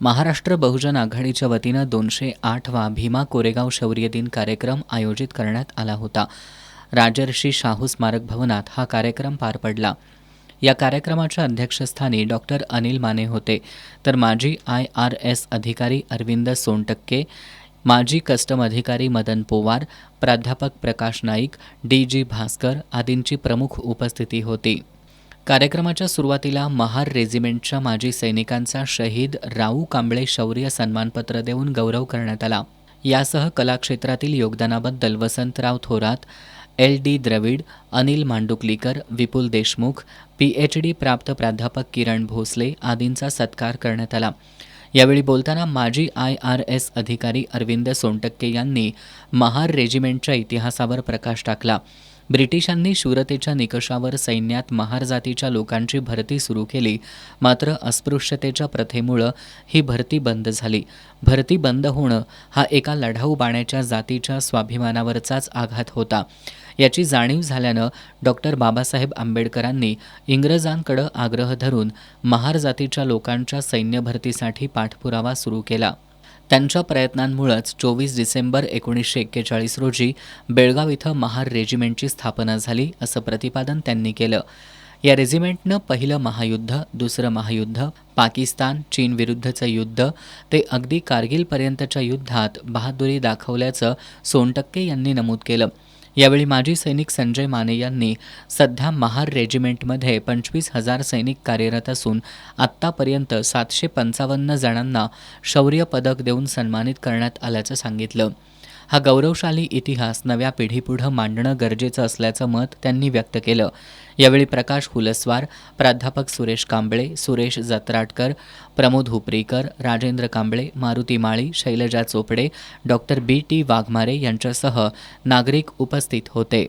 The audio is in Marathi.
महाराष्ट्र बहुजन आघाडीच्या वतीनं 208वा भीमा कोरेगाव शौर्य दिन कार्यक्रम आयोजित करण्यात आला होता. राजर्षी शाहू स्मारक भवनात हा कार्यक्रम पार पडला. या कार्यक्रमाच्या अध्यक्षस्थानी डॉक्टर अनिल माने होते, तर माजी IRS अधिकारी अरविंद सोनटक्के, माजी कस्टम अधिकारी मदन पोवार, प्राध्यापक प्रकाश नाईक, DG भास्कर आदींची प्रमुख उपस्थिती होती. कार्यक्रमाच्या सुरुवातीला महार रेजिमेंटच्या माजी सैनिकांचा शहीद राऊ कांबळे शौर्य सन्मानपत्र देऊन गौरव करण्यात आला. यासह कलाक्षेत्रातील योगदानाबद्दल वसंतराव थोरात, LD द्रविड, अनिल मांडुकलीकर, विपुल देशमुख, PhD प्राप्त प्राध्यापक किरण भोसले आदींचा सत्कार करण्यात आला. यावेळी बोलताना माजी IRS अधिकारी अरविंद सोनटक्के यांनी महार रेजिमेंटच्या इतिहासावर प्रकाश टाकला. ब्रिटिशांनी शूरतेच्या निकषावर सैन्यात महार जातीच्या लोकांची भरती सुरू केली, मात्र अस्पृश्यतेच्या प्रथेमुळं ही भरती बंद झाली. भरती बंद होणं हा एका लढाऊ बाण्याच्या जातीच्या स्वाभिमानावरचाच आघात होता. याची जाणीव झाल्यानं डॉक्टर बाबासाहेब आंबेडकरांनी इंग्रजांकडे आग्रह धरून महार जातीच्या लोकांच्या सैन्य भरतीसाठी पाठपुरावा सुरू केला. त्यांच्या प्रयत्नांमुळेच 24 डिसेंबर 1941 रोजी बेळगाव इथं महार रेजिमेंटची स्थापना झाली, असं प्रतिपादन त्यांनी केलं. या रेजिमेंटनं पहिलं महायुद्ध, दुसरं महायुद्ध, पाकिस्तान, चीन विरुद्धचं युद्ध ते अगदी कारगिलपर्यंतच्या युद्धात बहादुरी दाखवल्याचं सोनटक्के यांनी नमूद केलं. यावेळी माजी सैनिक संजय माने यांनी सध्या महार रेजिमेंटमध्ये 25,000 सैनिक कार्यरत असून आत्तापर्यंत 755 जणांना शौर्य पदक देऊन सन्मानित करण्यात आल्याचं सांगितलं. हा गौरवशाली इतिहास नव्या पिढीपुढं मांडणं गरजेचं असल्याचं मत त्यांनी व्यक्त केलं. यावेळी प्रकाश हुलस्वार, प्राध्यापक सुरेश कांबळे, सुरेश जत्राटकर, प्रमोद हुपरीकर, राजेंद्र कांबळे, मारुती माळी, शैलजा चोपडे, डॉक्टर BT वाघमारे यांच्यासह नागरिक उपस्थित होते.